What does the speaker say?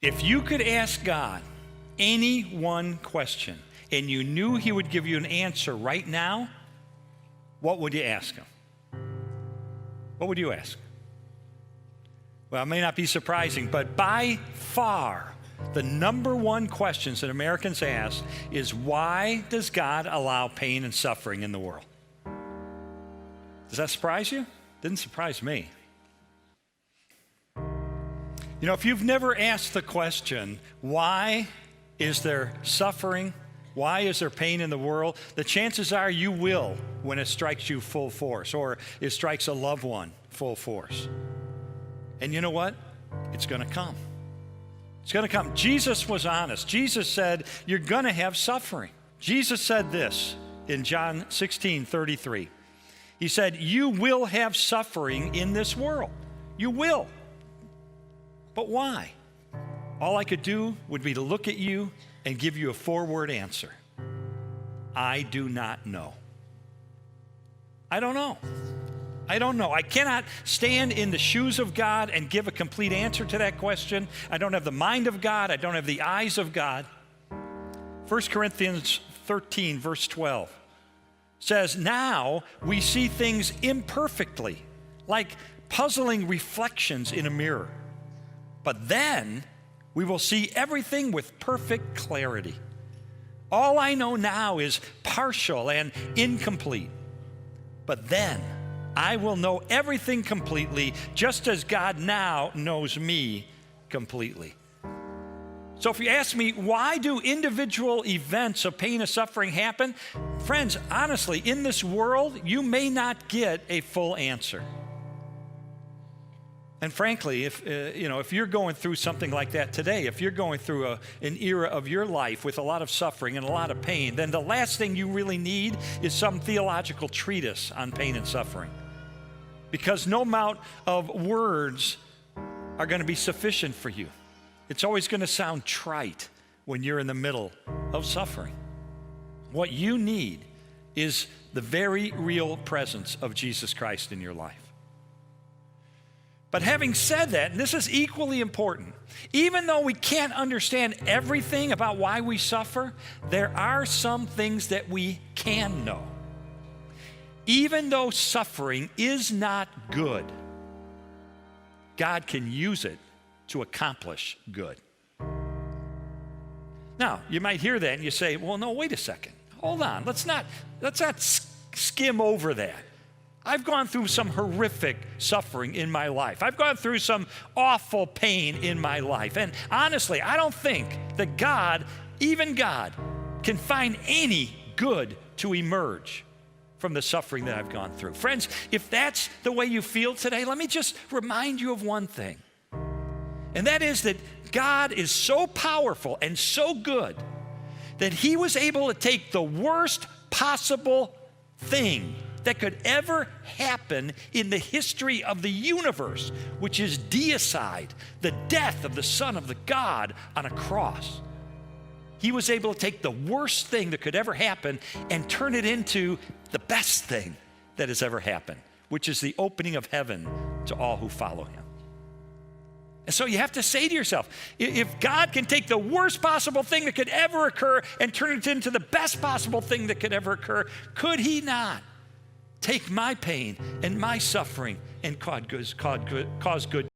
If you could ask God any one question and you knew he would give you an answer right now, what would you ask him? What would you ask? Well, it may not be surprising, but by far, the number one questions that Americans ask is, why does God allow pain and suffering in the world? Does that surprise you? Didn't surprise me. You know, if you've never asked the question, why is there suffering? Why is there pain in the world? The chances are you will when it strikes you full force, or it strikes a loved one full force. And you know what? It's going to come. It's going to come. Jesus was honest. Jesus said, you're going to have suffering. Jesus said this in John 16:33. He said, you will have suffering in this world. You will. But why? All I could do would be to look at you and give you a four-word answer. I do not know. I don't know. I don't know. I cannot stand in the shoes of God and give a complete answer to that question. I don't have the mind of God. I don't have the eyes of God. 1 Corinthians 13, verse 12 says, now we see things imperfectly, like puzzling reflections in a mirror. But then we will see everything with perfect clarity. All I know now is partial and incomplete. But then I will know everything completely, just as God now knows me completely. So if you ask me, why do individual events of pain and suffering happen? Friends, honestly, in this world, you may not get a full answer. And frankly, if you're going through something like that today, if you're going through an era of your life with a lot of suffering and a lot of pain, then the last thing you really need is some theological treatise on pain and suffering. Because no amount of words are going to be sufficient for you. It's always going to sound trite when you're in the middle of suffering. What you need is the very real presence of Jesus Christ in your life. But having said that, and this is equally important, even though we can't understand everything about why we suffer, there are some things that we can know. Even though suffering is not good, God can use it to accomplish good. Now, you might hear that and you say, well, no, wait a second. Hold on. Let's not skim over that. I've gone through some horrific suffering in my life. I've gone through some awful pain in my life. And honestly, I don't think that God, even God, can find any good to emerge from the suffering that I've gone through. Friends, if that's the way you feel today, let me just remind you of one thing. And that is that God is so powerful and so good that he was able to take the worst possible thing that could ever happen in the history of the universe, which is deicide, the death of the Son of the God on a cross. He was able to take the worst thing that could ever happen and turn it into the best thing that has ever happened, which is the opening of heaven to all who follow him. And so you have to say to yourself, if God can take the worst possible thing that could ever occur and turn it into the best possible thing that could ever occur, could he not take my pain and my suffering and cause good